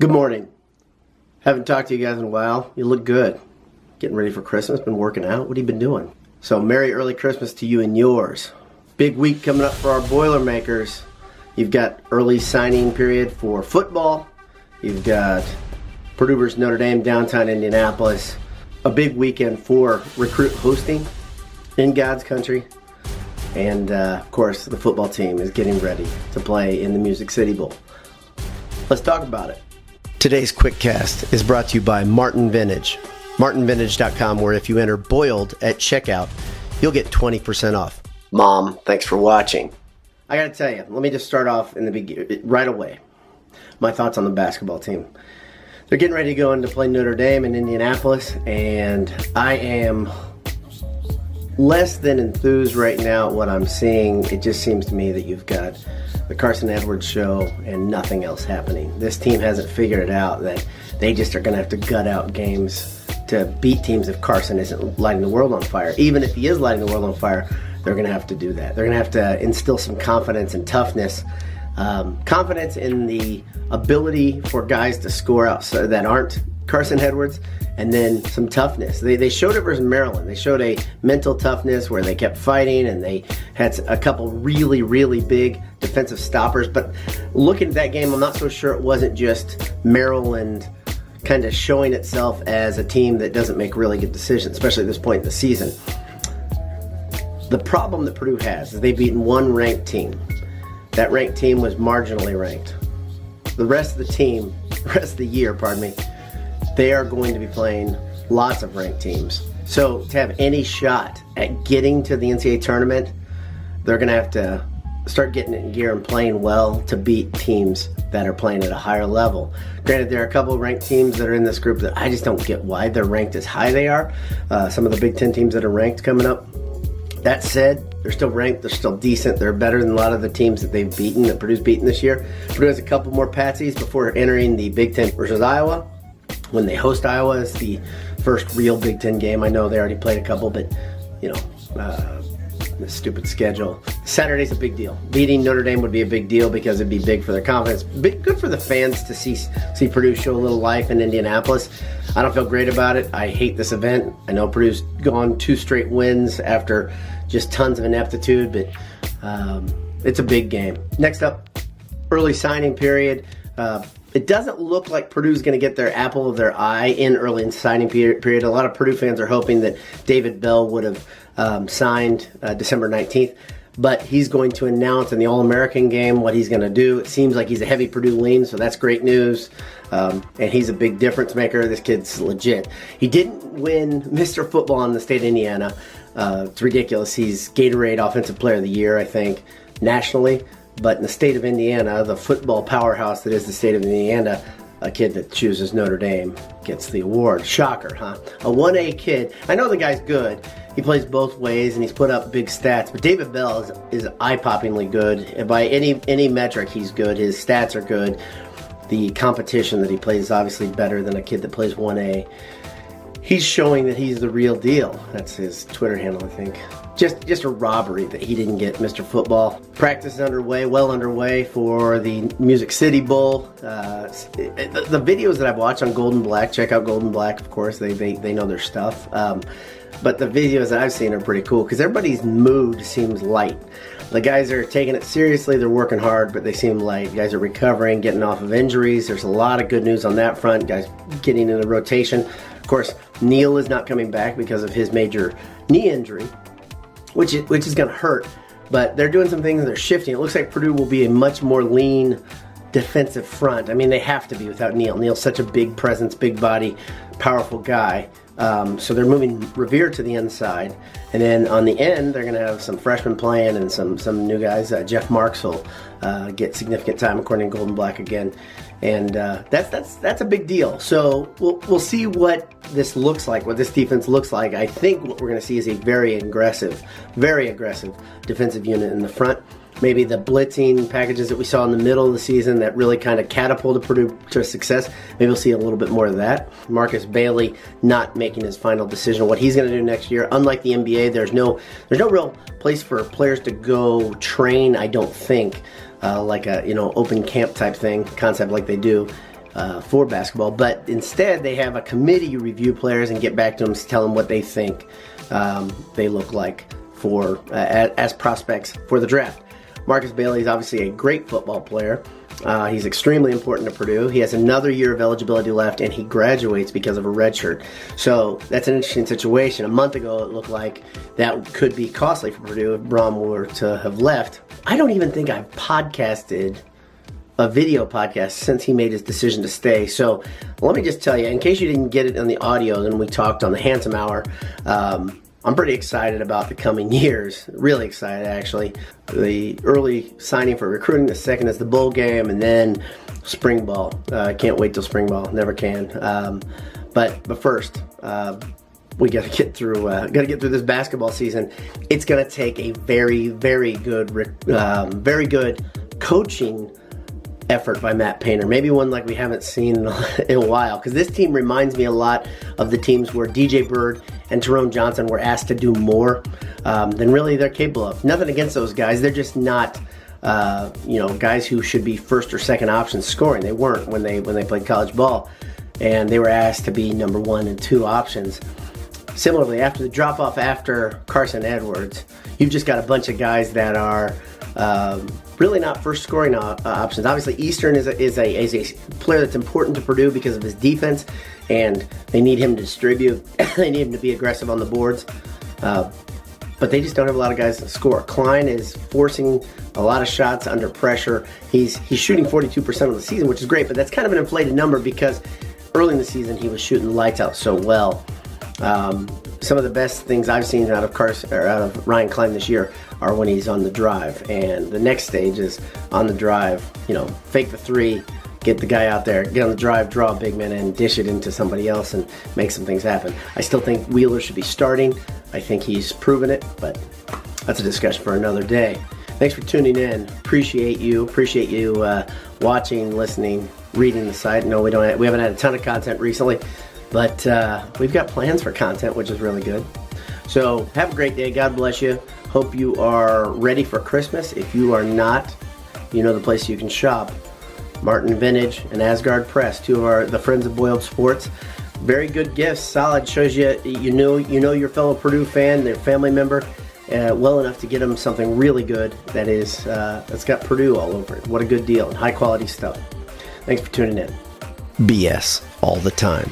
Good morning. Haven't talked to you guys in a while. You look good. Getting ready for Christmas, been working out. What have you been doing? So Merry early Christmas to you and yours. Big week coming up for our Boilermakers. You've got early signing period for football. You've got Purdue versus Notre Dame downtown Indianapolis. A big weekend for recruit hosting in God's country. And of course the football team is getting ready to play in the Music City Bowl. Let's talk about it. Today's Quickcast is brought to you by Martin Vintage. MartinVintage.com, where if you enter Boiled at checkout, you'll get 20% off. Mom, thanks for watching. I gotta tell you, let me just start off in the beginning, right away. My thoughts on the basketball team. They're getting ready to go in to play Notre Dame in Indianapolis, and I am less than enthused right now at what I'm seeing. It just seems to me that you've got the Carson Edwards show and nothing else happening. This team hasn't figured it out that they just are going to have to gut out games to beat teams if Carson isn't lighting the world on fire. Even if he is lighting the world on fire, they're going to have to do that. They're going to have to instill some confidence and toughness. Confidence in the ability for guys to score out so that aren't Carson Edwards, and then some toughness. They showed it versus Maryland. They showed a mental toughness where they kept fighting, and they had a couple really, really big defensive stoppers. But looking at that game, I'm not so sure it wasn't just Maryland kind of showing itself as a team that doesn't make really good decisions, especially at this point in the season. The problem that Purdue has is they've beaten one ranked team. That ranked team was marginally ranked. The rest of the team, the rest of the year, they are going to be playing lots of ranked teams. So to have any shot at getting to the NCAA tournament, they're going to have to start getting it in gear and playing well to beat teams that are playing at a higher level. Granted, there are a couple of ranked teams that are in this group that I just don't get why they're ranked as high they are. Some of the Big Ten teams that are ranked coming up. That said, they're still ranked, they're still decent, they're better than a lot of the teams that they've beaten, that Purdue's beaten this year. Purdue has a couple more patsies before entering the Big Ten versus Iowa. When they host Iowa, it's the first real Big Ten game. I know they already played a couple, but, the stupid schedule. Saturday's a big deal. Beating Notre Dame would be a big deal because it'd be big for their confidence. Good for the fans to see Purdue show a little life in Indianapolis. I don't feel great about it. I hate this event. I know Purdue's gone 2 straight wins after just tons of ineptitude, but it's a big game. Next up, early signing period. It doesn't look like Purdue's going to get their apple of their eye in early signing period. A lot of Purdue fans are hoping that David Bell would have signed December 19th, but he's going to announce in the All-American game what he's going to do. It seems like he's a heavy Purdue lean, so that's great news, and he's a big difference maker. This kid's legit. He didn't win Mr. Football in the state of Indiana. It's ridiculous. He's Gatorade Offensive Player of the Year, I think, nationally. But in the state of Indiana, the football powerhouse that is the state of Indiana, a kid that chooses Notre Dame gets the award. Shocker, huh? A 1A kid. I know the guy's good. He plays both ways, and he's put up big stats. But David Bell is eye-poppingly good. And by any metric, he's good. His stats are good. The competition that he plays is obviously better than a kid that plays 1A. He's showing that he's the real deal. That's his Twitter handle, I think. Just a robbery that he didn't get Mr. Football. Practice is underway, well underway for the Music City Bowl. The videos that I've watched on Golden Black, check out Golden Black, of course. They know their stuff. But the videos that I've seen are pretty cool because everybody's mood seems light. The guys are taking it seriously. They're working hard, but they seem light. Guys are recovering, getting off of injuries. There's a lot of good news on that front. Guys getting in the rotation. Of course, Neal is not coming back because of his major knee injury, which is going to hurt. But they're doing some things. They're shifting. It looks like Purdue will be a much more lean defensive front. I mean, they have to be without Neal. Neal's such a big presence, big body, powerful guy. So they're moving Revere to the inside. And then on the end, they're going to have some freshmen playing and some new guys. Jeff Marks will get significant time, according to Golden Black again. And that's a big deal. So we'll see what this looks like, what this defense looks like. I think what we're going to see is a very aggressive defensive unit in the front. Maybe the blitzing packages that we saw in the middle of the season that really kind of catapulted Purdue to success. Maybe we'll see a little bit more of that. Marcus Bailey not making his final decision what he's going to do next year. Unlike the NBA, there's no real place for players to go train, I don't think, like a open camp type thing, concept like they do for basketball, but instead they have a committee review players and get back to them, tell them what they think they look like for as prospects for the draft. Marcus Bailey is obviously a great football player. He's extremely important to Purdue. He has another year of eligibility left, and he graduates because of a red shirt. So that's an interesting situation. A month ago, it looked like that could be costly for Purdue if Brom were to have left. I don't even think I've podcasted a video podcast since he made his decision to stay. So let me just tell you, in case you didn't get it on the audio, then we talked on the Handsome Hour. I'm pretty excited about the coming years. Really excited, actually. The early signing for recruiting, the second is the bowl game, and then spring ball. Can't wait till spring ball. Never can. But first, we got to get through. This basketball season. It's going to take a very, very good coaching effort by Matt Painter. Maybe one like we haven't seen in a while, because this team reminds me a lot of the teams where DJ Bird and Jerome Johnson were asked to do more than really they're capable of. Nothing against those guys. They're just not guys who should be first or second options scoring. They weren't when they played college ball, and they were asked to be number 1 and 2 options. Similarly, after the drop-off after Carson Edwards, you've just got a bunch of guys that are really not first scoring options. Obviously, Eastern is a player that's important to Purdue because of his defense, and they need him to distribute. They need him to be aggressive on the boards. But they just don't have a lot of guys that score. Klein is forcing a lot of shots under pressure. He's shooting 42% of the season, which is great, but that's kind of an inflated number because early in the season he was shooting lights out so well. Some of the best things I've seen out of Ryan Klein this year are when he's on the drive, and the next stage is on the drive. Fake the three, get the guy out there, get on the drive, draw a big man, and dish it into somebody else and make some things happen. I still think Wheeler should be starting. I think he's proven it, but that's a discussion for another day. Thanks for tuning in. Appreciate you watching, listening, reading the site. No, we haven't had a ton of content recently. But we've got plans for content, which is really good. So have a great day. God bless you. Hope you are ready for Christmas. If you are not, you know the place you can shop. Martin Vintage and Asgard Press, two of the friends of Boiled Sports. Very good gifts. Solid. Shows you know your fellow Purdue fan, their family member, well enough to get them something really good that's got Purdue all over it. What a good deal and high quality stuff. Thanks for tuning in. BS all the time.